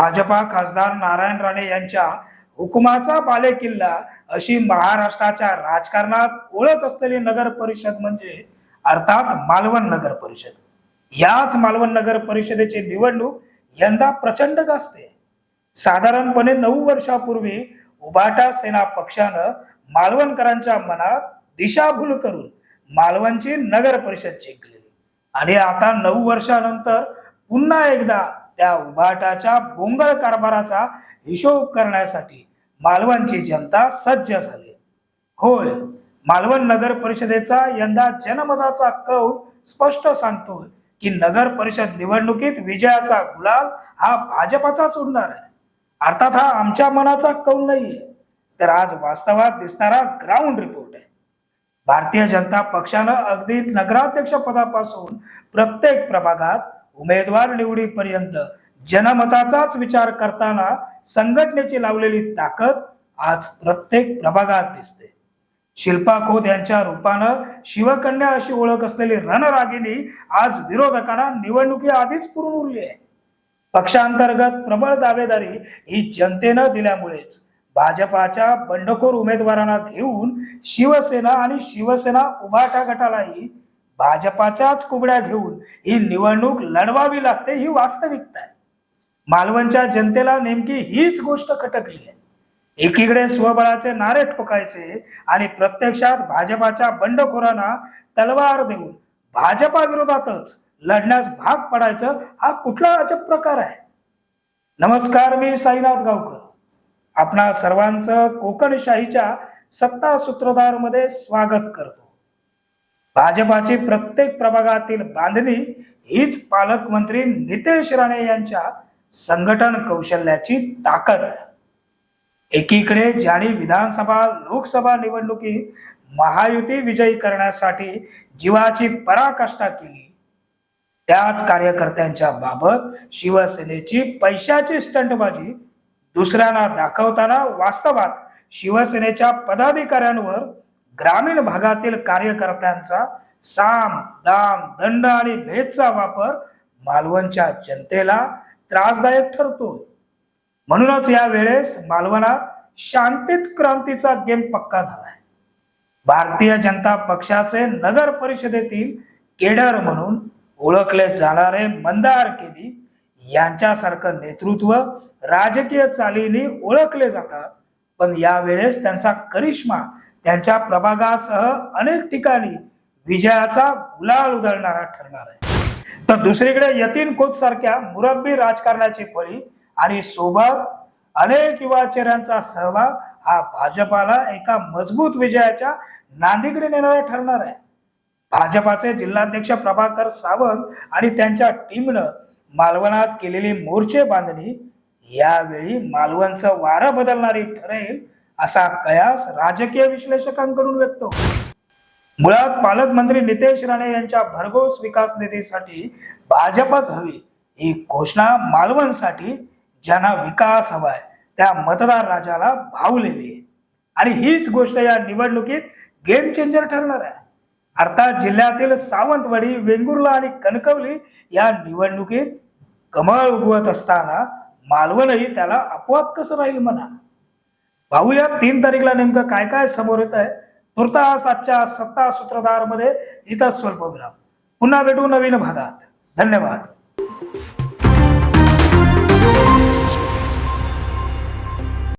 भाजपा खासदार नारायण राणे यांच्या हुकुमाचा बालेकिल्ला अशी महाराष्ट्राच्या राजकारणात ओळख असलेली नगर परिषद म्हणजे अर्थात मालवण नगर परिषद। याच मालवण नगर परिषदेची निवडणूक यंदा प्रचंड गाजते। साधारणपणे 9 वर्षापूर्वी उभाटा सेना पक्षानं मालवणकरांच्या मनात दिशाभूल करून मालवणची नगर परिषद जिंकलेली आणि आता 9 वर्षानंतर पुन्हा एकदा त्या उभाटाच्या बोंगळ कारभाराचा हिशोब करण्यासाठी मालवणची जनता सज्ज झाली। होय, मालवण नगर परिषदेचा यंदा जनमताचा कौल स्पष्ट सांगतोय की नगर परिषद निवडणुकीत विजयाचा गुलाल हा भाजपाचाच उडणार आहे। अर्थात हा आमच्या मनाचा कौल नाहीये, तर आज वास्तवात दिसणारा ग्राउंड रिपोर्ट आहे। भारतीय जनता पक्षानं अगदी नगराध्यक्ष पदापासून प्रत्येक प्रभागात उमेदवार निवडीपर्यंत जनमताचाच विचार करताना संघटनेची लावलेली ताकद आज प्रत्येक प्रभागात दिसते। शिल्पा खोत यांच्या रूपानं शिवकन्या अशी ओळख असलेली रणरागिणी आज विरोधकांना निवडणुकी आधीच पुरून उरली आहे। पक्षांतर्गत प्रबळ दावेदारी ही जनतेनं दिल्यामुळेच भाजपाच्या बंडखोर उमेदवारांना घेऊन शिवसेना आणि शिवसेना उभाटा गटालाही भाजपाच्याच कुबड्या घेऊन ही निवडणूक लढवावी लागते ही वास्तविकता आहे। मालवणच्या जनतेला नेमकी हीच गोष्ट खटकली आहे। एकीकडे स्वबळाचे नारे ठोकायचे आणि प्रत्यक्षात भाजपाच्या बंडखोरांना तलवार देऊन भाजपा विरोधातच लढण्यास भाग पडायचं हा कुठला अजब प्रकार आहे। नमस्कार, मी साईनाथ गावकर आपणा सर्वांचं कोकणशाहीच्या सत्ता सूत्रधार मध्ये स्वागत करतो। भाजपाची प्रत्येक प्रभागातील बांधणी हीच पालकमंत्री नितेश राणे यांच्या संघटन कौशल्याची ताकद आहे। एकीकडे ज्यांनी विधानसभा लोकसभा निवडणुकीत महायुती विजयी करण्यासाठी जीवाची पराकाष्ठा केली, त्याच कार्यकर्त्यांच्या बाबत शिवसेनेची पैशाची स्टंटबाजी दुसऱ्यांना दाखवताना वास्तवात शिवसेनेच्या पदाधिकाऱ्यांवर ग्रामीण भागातील कार्यकर्त्यांचा साम दाम दंड आणि भेदचा वापर मालवणच्या जनतेला त्रासदायक ठरतो। म्हणूनच या वेळेस मालवणात शांतीत क्रांतीचा गेम पक्का झालाय। भारतीय जनता पक्षाचे नगर परिषदेतील केडर म्हणून ओळखले जाणारे मंदार केनी यांच्यासारखं नेतृत्व राजकीय चालीने ओळखले जातात, पण यावेळेस त्यांचा करिश्मा त्यांच्या प्रभागासह अनेक ठिकाणी विजयाचा गुलाल उधळणारा ठरणार आहे। तर दुसरीकडे यतीन खोत सारख्या मुरब्बी राजकारणाची फळी आणि सोबत अनेक युवा चेहऱ्यांचा सहभाग हा भाजपाला एका मजबूत विजयाच्या नांदीकडे नेणारा ठरणार आहे। भाजपाचे जिल्हाध्यक्ष प्रभाकर सावंत आणि त्यांच्या टीमनं मालवणात केलेली मोर्चे बांधणी यावेळी मालवणचं वारं बदलणारी ठरेल असा कयास राजकीय विश्लेषकांकडून व्यक्त होतो। मुळात पालकमंत्री नितेश राणे यांच्या भरघोस विकास निधीसाठी भाजपच हवी ही घोषणा मालवणसाठी ज्यांना विकास हवाय त्या मतदार राजाला भावलेली आहे आणि हीच गोष्ट या निवडणुकीत गेम चेंजर ठरणार आहे। अर्थात जिल्ह्यातील सावंतवाडी, वेंगुर्ला आणि कणकवली या निवडणुकीत कमळ उगवत असताना मालवणही त्याला अपवाद कसं राहील म्हणा। पाहूया 3 तारीखला नेमकं काय काय समोर येत आहे। तुर्तास आजच्या सत्ता सूत्रधार मध्ये इथं स्वल्प विराम। पुन्हा भेटू नवीन भागात। धन्यवाद।